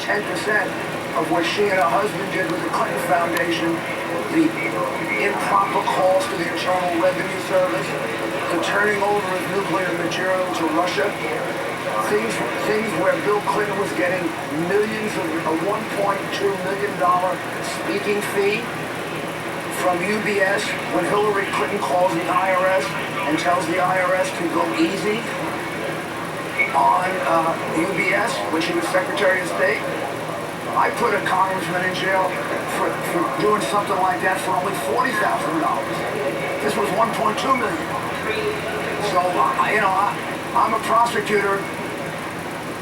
10% of what she and her husband did with the Clinton Foundation, the improper calls to the Internal Revenue Service, the turning over of nuclear material to Russia, things where Bill Clinton was getting millions of a $1.2 million speaking fee from UBS when Hillary Clinton calls the IRS and tells the IRS to go easy on UBS when she was Secretary of State. I put a congressman in jail for doing something like that for only $40,000. This was $1.2 million. So, I'm a prosecutor,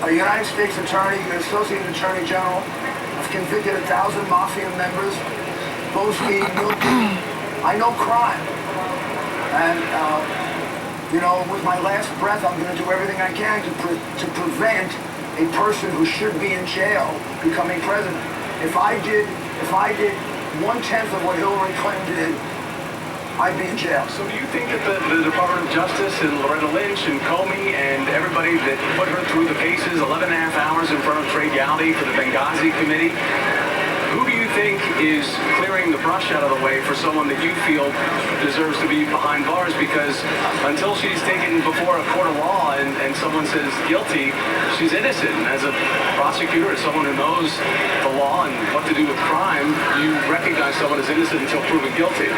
a United States attorney, an associate attorney general. I've convicted 1,000 mafia members, boasting, milking. I know crime. And, with my last breath, I'm going to do everything I can to prevent a person who should be in jail becoming president. If I did 1/10 of what Hillary Clinton did, I'd be in jail. So do you think that the Department of Justice and Loretta Lynch and Comey and everybody that put her through the paces 11 and a half hours in front of Trey Gowdy for the Benghazi committee, who do you think is clearing the brush out of the way for someone that you feel deserves to be behind bars? Because until she's taken before a court of law and someone says guilty, she's innocent. And as a prosecutor, as someone who knows the law and what to do with crime, you recognize someone as innocent until proven guilty.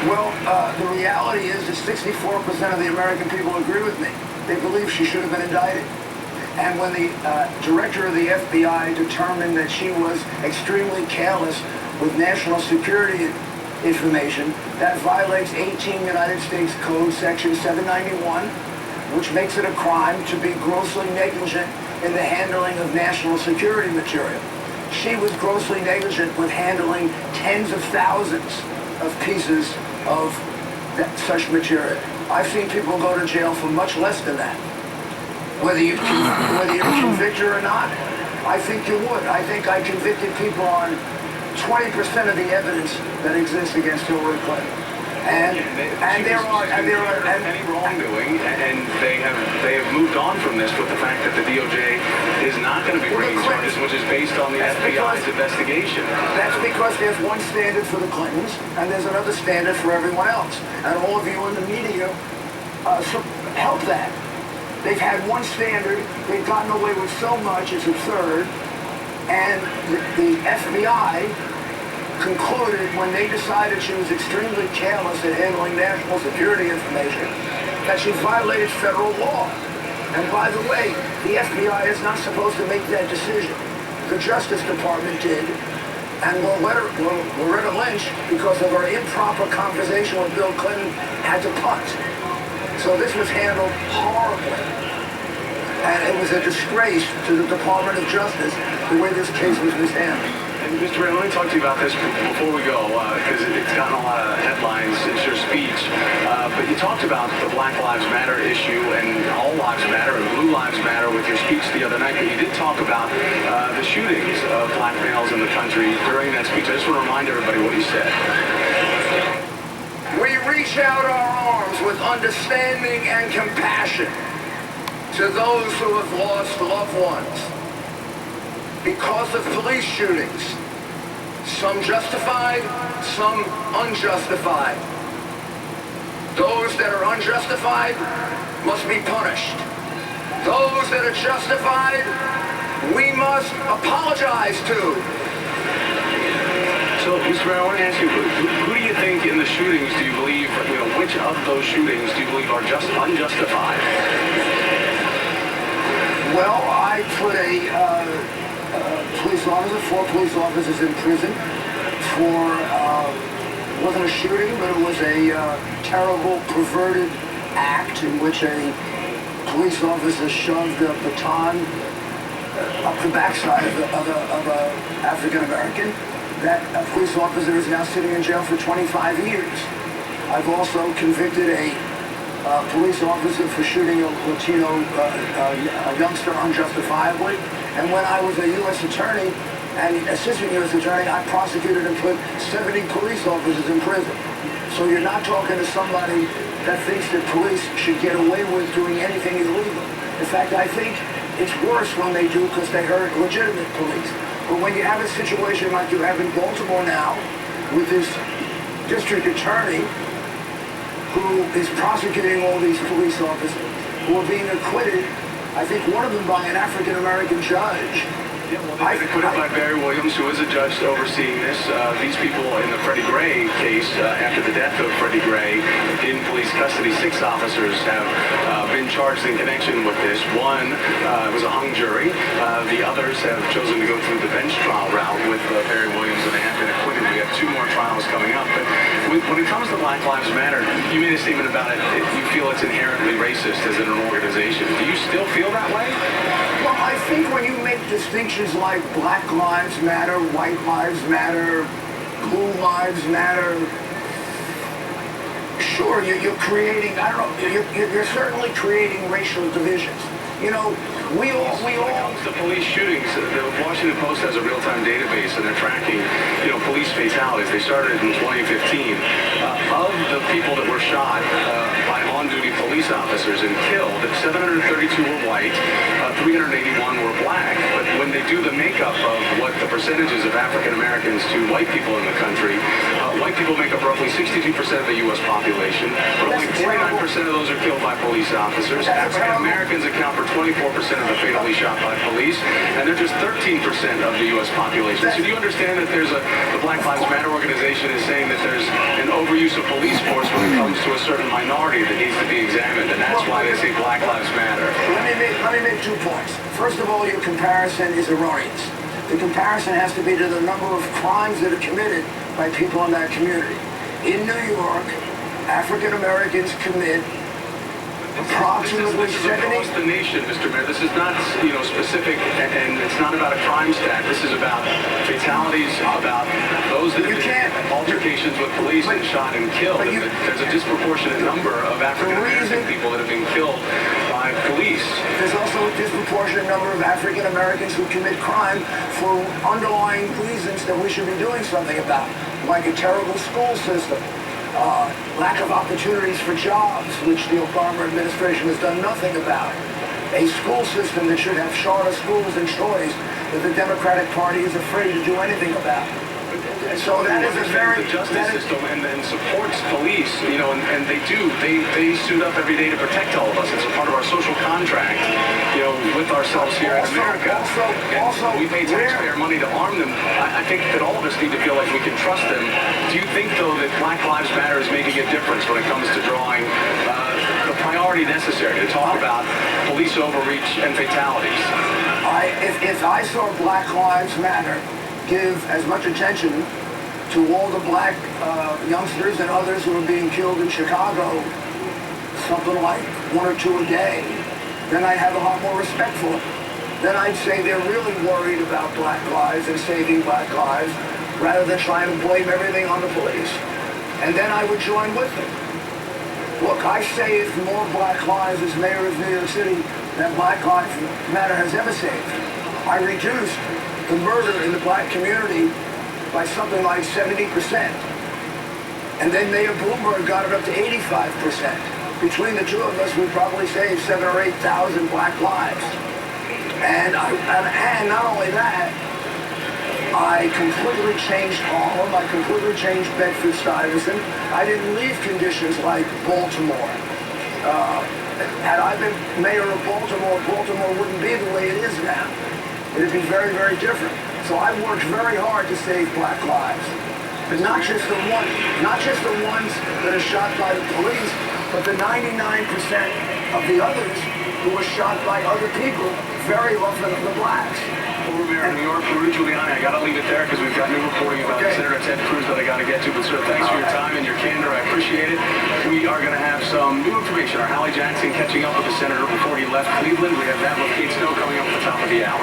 Well, the reality is that 64% of the American people agree with me. They believe she should have been indicted. And when the director of the FBI determined that she was extremely careless with national security information, that violates 18 United States Code Section 791, which makes it a crime to be grossly negligent in the handling of national security material. She was grossly negligent with handling tens of thousands of pieces of such material. I've seen people go to jail for much less than that. Whether you convict her or not, I think you would. I think I convicted people on 20% of the evidence that exists against Hillary Clinton. And there are any wrongdoing, and they have moved on from this with the fact that the DOJ is not going to be bringing charges, which is based on the FBI's investigation. That's because there's one standard for the Clintons, and there's another standard for everyone else. And all of you in the media help that. They've had one standard, they've gotten away with so much, it's absurd, and the FBI concluded when they decided she was extremely careless at handling national security information that she violated federal law. And by the way, the FBI is not supposed to make that decision. The Justice Department did, and Loretta Lynch, because of her improper conversation with Bill Clinton, had to punt. So this was handled horribly. And it was a disgrace to the Department of Justice the way this case was mishandled. And Mr. Ray, let me talk to you about this before we go, because it's gotten a lot of headlines since your speech. But you talked about the Black Lives Matter issue and All Lives Matter and Blue Lives Matter with your speech the other night. But you did talk about the shootings of black males in the country during that speech. I just want to remind everybody what you said. We reach out our arms with understanding and compassion to those who have lost loved ones because of police shootings, some justified, some unjustified. Those that are unjustified must be punished. Those that are justified, we must apologize to. So, Mr. Ray, I want to ask you, who do you think in the shootings do you believe, which of those shootings do you believe are unjustified? Well, I put four police officers in prison for, it wasn't a shooting, but it was a terrible, perverted act in which a police officer shoved a baton up the backside of a African-American. That police officer is now sitting in jail for 25 years. I've also convicted a police officer for shooting a Latino youngster unjustifiably. And when I was a U.S. attorney and assistant U.S. attorney, I prosecuted and put 70 police officers in prison. So you're not talking to somebody that thinks that police should get away with doing anything illegal. In fact, I think it's worse when they do because they hurt legitimate police. But when you have a situation like you have in Baltimore now, with this district attorney who is prosecuting all these police officers who are being acquitted, I think one of them by an African-American judge. Yeah, well, they've been acquitted by Barry Williams, who is a judge overseeing this. These people in the Freddie Gray case, after the death of Freddie Gray, in police custody, 6 officers have been charged in connection with this. One was a hung jury. The others have chosen to go through the bench trial route with Barry Williams, and they have been acquitted. We have 2 more trials coming up. But when it comes to Black Lives Matter, you made a statement about it. You feel it's inherently racist as an organization. Do you still feel that way? Well, I think when you make distinctions like Black Lives Matter, White Lives Matter, Blue Lives Matter, sure, you're creating, I don't know, you're certainly creating racial divisions. You know, we all... When it comes to police shootings, the Washington Post has a real-time database, and they're tracking, police fatalities. They started in 2015. Of the people that were shot by on-duty police officers and killed, 732 were white, 381 were black. But when they do the makeup of what the percentages of African Americans to white people in the country, white people make up roughly 62% of the U.S. population, but only 49% of those are killed by police officers. African Americans account for 24% of the fatally shot by police, and they're just 13% of the U.S. population. So do you understand that the Black Lives Matter organization is saying that there's an overuse of police force when it comes to a certain minority that needs to be examined, and that's why they say Black Lives Matter? Let me make 2 points. First of all, your comparison is erroneous. The comparison has to be to the number of crimes that are committed by people in that community. In New York, African Americans commit approximately 70... across the nation, Mr. Mayor. This is not, specific, and it's not about a crime stat. This is about fatalities, about those that have had altercations with police and shot and killed. And there's a disproportionate number of African-American people that have been killed by police. There's also a disproportionate number of African Americans who commit crime for underlying reasons that we should be doing something about, like a terrible school system. Lack of opportunities for jobs, which the Obama administration has done nothing about. A school system that should have charter schools and choice that the Democratic Party is afraid to do anything about. So that is a very... The justice system and supports police, and they do. They suit up every day to protect all of us. It's a part of our social contract, with ourselves here in America. Also, we pay taxpayer money to arm them. I think that all of us need to feel like we can trust them. Do you think, though, that Black Lives Matter is making a difference when it comes to drawing the priority necessary to talk about police overreach and fatalities? If I saw Black Lives Matter give as much attention to all the black youngsters and others who are being killed in Chicago, something like 1 or 2 a day, then I'd have a lot more respect for them. Then I'd say they're really worried about black lives and saving black lives rather than trying to blame everything on the police. And then I would join with them. Look, I saved more black lives as mayor of New York City than Black Lives Matter has ever saved. I reduced the murder in the black community by something like 70%. And then Mayor Bloomberg got it up to 85%. Between the 2 of us, we probably saved 7,000 or 8,000 black lives. And not only that, I completely changed Harlem. I completely changed Bedford-Stuyvesant. I didn't leave conditions like Baltimore. Had I been mayor of Baltimore, Baltimore wouldn't be the way it is now. It'd be very, very different. So I worked very hard to save black lives. But not just the ones that are shot by the police, but the 99% of the others who were shot by other people, very often of the blacks. Former Mayor of New York, Rudy Guliani. I got to leave it there because we've got new reporting about Senator Ted Cruz that I got to get to. But sir, thanks for your time and your candor. I appreciate it. We are going to have some new information. Our Hallie Jackson catching up with the senator before he left Cleveland. We have that with Kate Snow coming up at the top of the hour.